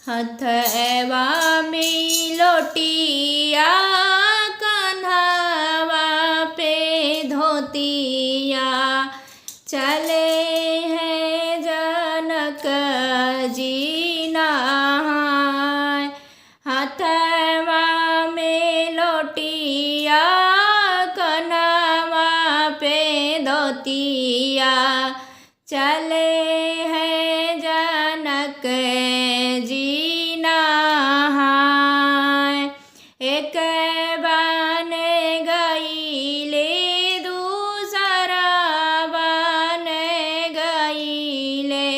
हथवा में लोटिया कन्हवा पे धोतिया चले हैं जनक जी नहाय। हथवा में लोटिया कन्हवा पे धोतिया चले हैं जनक जी नहाय। एक बन गईले दूसरा बन गईले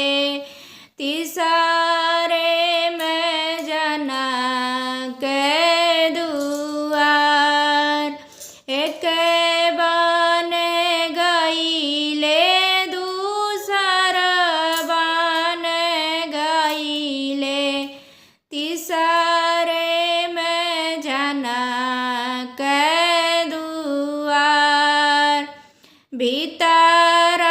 तीसरे में जनक दुआर। एक बन गईले तीसरे में जनक दुआर। भीतर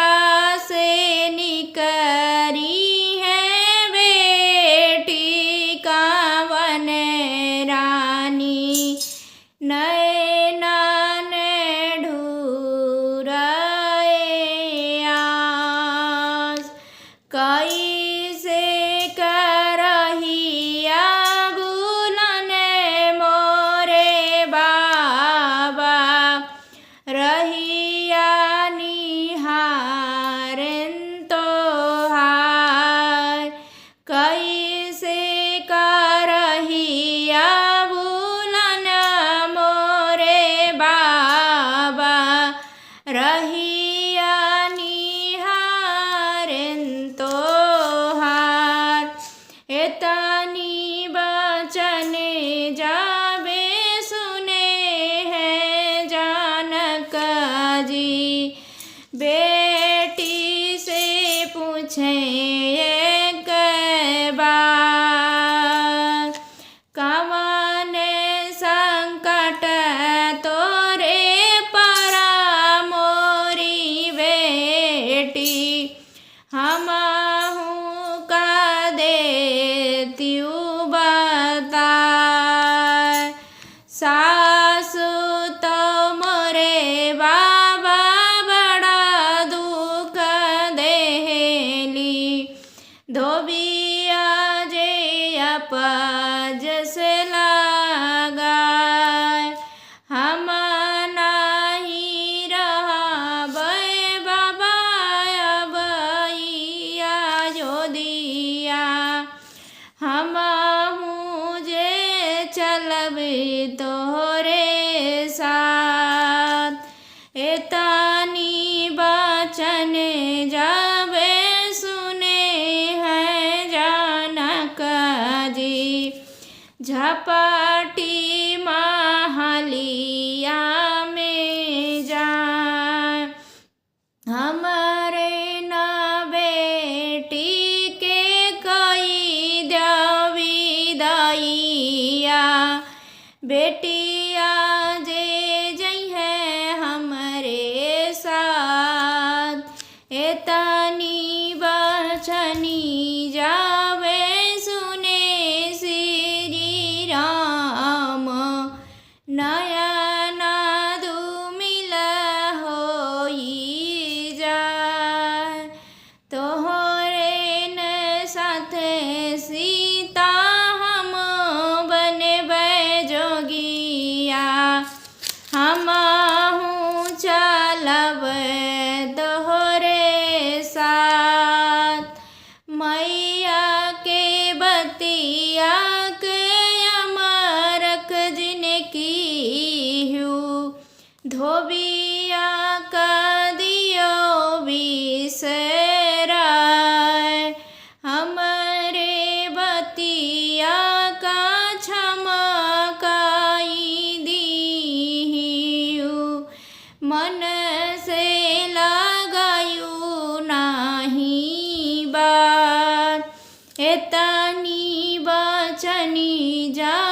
से निकरी है बेटी कावन रानी नैनन ढूरए आस। कैसे करहिया रहिया निहारन तोहार। कैसे करहिया बुलन मोरे बाबा रहिया निहारन तोहार। एतनी बचन जाबे सुने हैं जानक जी बेटी से पूछे एक बार। कवन संकट तोरे परा मोरी बेटी हमहू का देतियू बता। सासु तो मोरे बाबा बड़ा दुख देली धोबिया जे अपज से लगाए। हम नहीं रहबै बाबा अबैया जो दिया हमहू जे चलब तोरे साथ। एतनी बचन जाबे सुने हैं जानक जी झपटी महलिया में जाए। हमारे न बेटी के कई देवी दैया बेटिया जे जइहे हमरे साथ। एतनी बचनी जावे सुने श्री राम नयन दुमिल होई जाए। तोहरे न साथे सीता हम बनबै जोगिया हमहू चलब तोहरे साथ। मैया के बतिया के अमरख जिनकी हूँ धोबिया का दियो बिसराय। हमरे बतिया का क्षमा काई दीहू मन से लगायू नहीं बात। एतनी बचनी जा